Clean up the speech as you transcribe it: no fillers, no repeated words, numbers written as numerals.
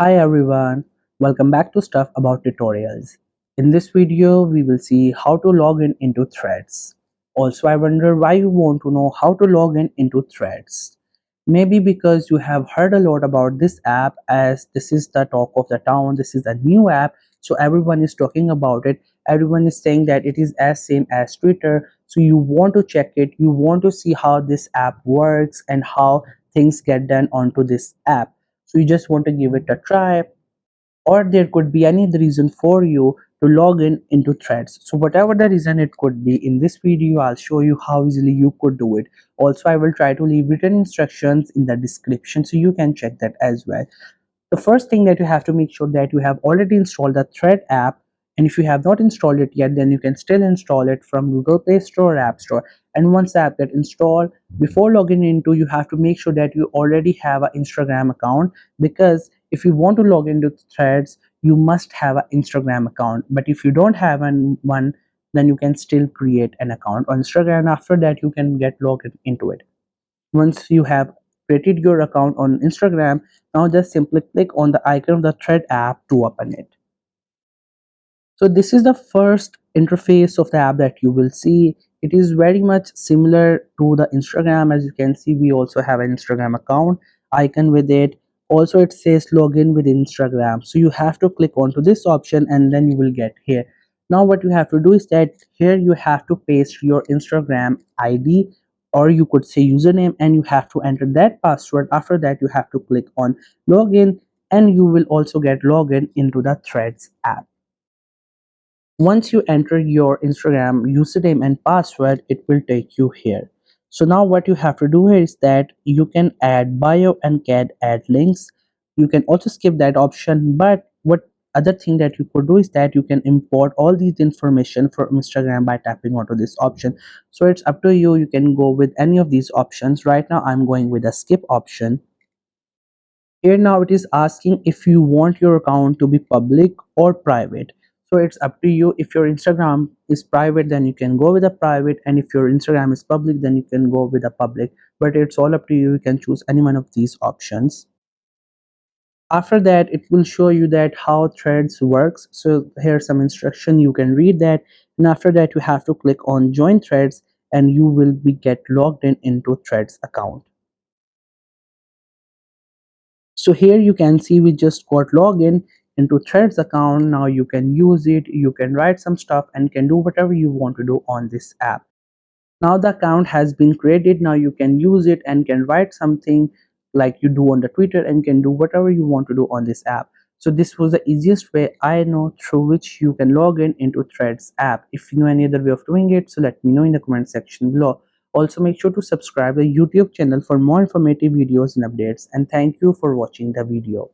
Hi everyone, welcome back to Stuff About Tutorials. In this video, we will see how to log in into Threads. Also, I wonder why you want to know how to log in into Threads. Maybe because you have heard a lot about this app as this is the talk of the town, this is a new app, so everyone is talking about it. Everyone is saying that it is as same as Twitter, so you want to check it, you want to see how this app works and how things get done onto this app, so you just want to give it a try, or there could be any other reason for you to log in into Threads. So whatever the reason it could be, in this video I'll show you how easily you could do it. Also, I will try to leave written instructions in the description so you can check that as well. The first thing that you have to make sure that you have already installed the Thread app, and if you have not installed it yet, then you can still install it from Google Play Store or App Store. And once the app get installed, before logging into, you have to make sure that you already have an Instagram account, because if you want to log into Threads, you must have an Instagram account. But if you don't have one, then you can still create an account on Instagram. After that, you can get logged into it. Once you have created your account on Instagram, now just simply click on the icon of the Thread app to open it. So this is the first interface of the app that you will see. It is very much similar to the Instagram. As you can see, we also have an Instagram account icon with it. Also, it says login with Instagram. So you have to click onto this option and then you will get here. Now what you have to do is that here you have to paste your Instagram ID, or you could say username, and you have to enter that password. After that, you have to click on login and you will also get login into the Threads app. Once you enter your Instagram username and password, it will take you here. So now what you have to do here is that you can add bio and can add links. You can also skip that option, but what other thing that you could do is that you can import all these information from Instagram by tapping onto this option. So it's up to you. You can go with any of these options. Right now I'm going with the skip option. Here now it is asking if you want your account to be public or private. So it's up to you. If your Instagram is private, then you can go with a private, and if your Instagram is public, then you can go with a public. But it's all up to you. You can choose any one of these options. After that, it will show you that how Threads works. So here's some instruction, you can read that, and after that you have to click on join Threads and you will be get logged in into Threads account. So here you can see we just got login into Threads account. Now you can use it, you can write some stuff and can do whatever you want to do on this app. Now the account has been created. Now you can use it and can write something like you do on the Twitter and can do whatever you want to do on this app. So this was the easiest way I know through which you can log in into Threads app. If you know any other way of doing it, so let me know in the comment section below. Also make sure to subscribe the YouTube channel for more informative videos and updates, and thank you for watching the video.